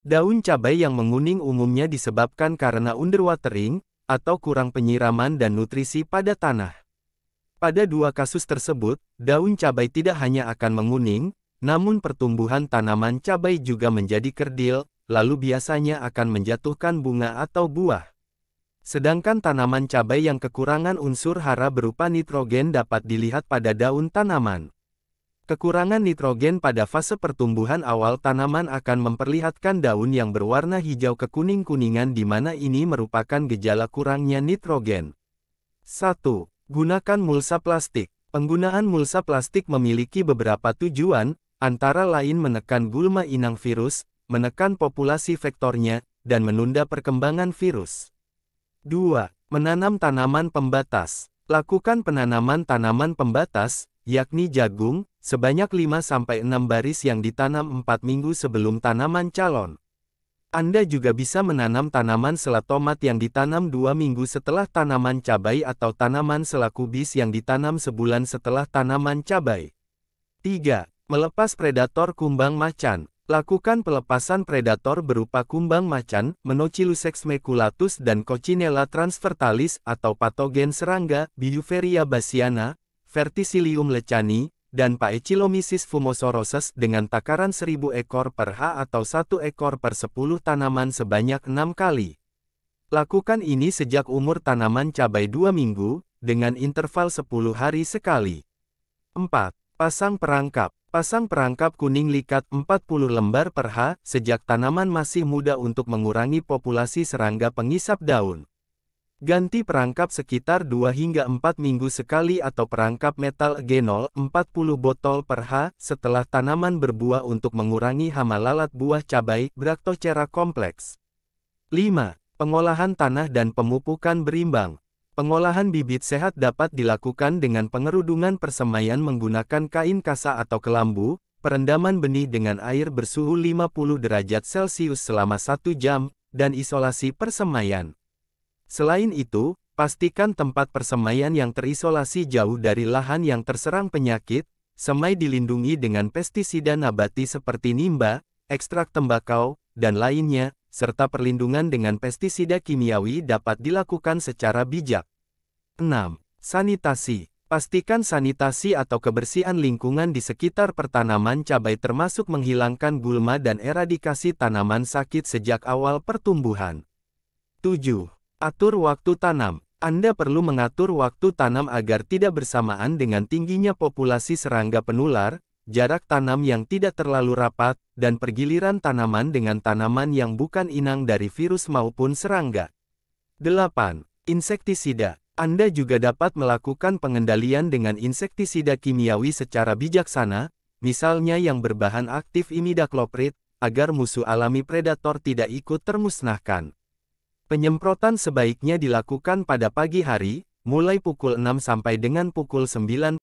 Daun cabai yang menguning umumnya disebabkan karena underwatering, atau kurang penyiraman dan nutrisi pada tanah. Pada dua kasus tersebut, daun cabai tidak hanya akan menguning, namun pertumbuhan tanaman cabai juga menjadi kerdil, lalu biasanya akan menjatuhkan bunga atau buah. Sedangkan tanaman cabai yang kekurangan unsur hara berupa nitrogen dapat dilihat pada daun tanaman. Kekurangan nitrogen pada fase pertumbuhan awal tanaman akan memperlihatkan daun yang berwarna hijau kekuning-kuningan di mana ini merupakan gejala kurangnya nitrogen. 1. Gunakan mulsa plastik. Penggunaan mulsa plastik memiliki beberapa tujuan, antara lain menekan gulma inang virus, menekan populasi vektornya, dan menunda perkembangan virus. 2. Menanam tanaman pembatas. Lakukan penanaman tanaman pembatas, yakni jagung, sebanyak 5-6 baris yang ditanam 4 minggu sebelum tanaman calon. Anda juga bisa menanam tanaman sela tomat yang ditanam 2 minggu setelah tanaman cabai atau tanaman sela kubis yang ditanam sebulan setelah tanaman cabai. 3. Melepas predator kumbang macan. Lakukan pelepasan predator berupa kumbang macan, Monochilusex maculatus dan Coccinella transversalis atau patogen serangga, Biuveria bassiana, Verticillium lecani, dan Paechilomisis fumosorosus dengan takaran 1000 ekor per ha atau 1 ekor per 10 tanaman sebanyak 6 kali. Lakukan ini sejak umur tanaman cabai 2 minggu, dengan interval 10 hari sekali. 4. Pasang perangkap. Pasang perangkap kuning likat 40 lembar per ha, sejak tanaman masih muda untuk mengurangi populasi serangga pengisap daun. Ganti perangkap sekitar 2 hingga 4 minggu sekali atau perangkap metal G0 40 botol per ha, setelah tanaman berbuah untuk mengurangi hama lalat buah cabai, Bractochera kompleks. 5. Pengolahan tanah dan pemupukan berimbang. Pengolahan bibit sehat dapat dilakukan dengan pengerudungan persemaian menggunakan kain kasa atau kelambu, perendaman benih dengan air bersuhu 50 derajat Celcius selama 1 jam, dan isolasi persemaian. Selain itu, pastikan tempat persemaian yang terisolasi jauh dari lahan yang terserang penyakit, semai dilindungi dengan pestisida nabati seperti nimba, ekstrak tembakau, dan lainnya, serta perlindungan dengan pestisida kimiawi dapat dilakukan secara bijak. 6. Sanitasi. Pastikan sanitasi atau kebersihan lingkungan di sekitar pertanaman cabai termasuk menghilangkan gulma dan eradikasi tanaman sakit sejak awal pertumbuhan. 7. Atur waktu tanam. Anda perlu mengatur waktu tanam agar tidak bersamaan dengan tingginya populasi serangga penular, jarak tanam yang tidak terlalu rapat, dan pergiliran tanaman dengan tanaman yang bukan inang dari virus maupun serangga. 8. Insektisida. Anda juga dapat melakukan pengendalian dengan insektisida kimiawi secara bijaksana, misalnya yang berbahan aktif imidacloprid, agar musuh alami predator tidak ikut termusnahkan. Penyemprotan sebaiknya dilakukan pada pagi hari, mulai pukul 6 sampai dengan pukul 9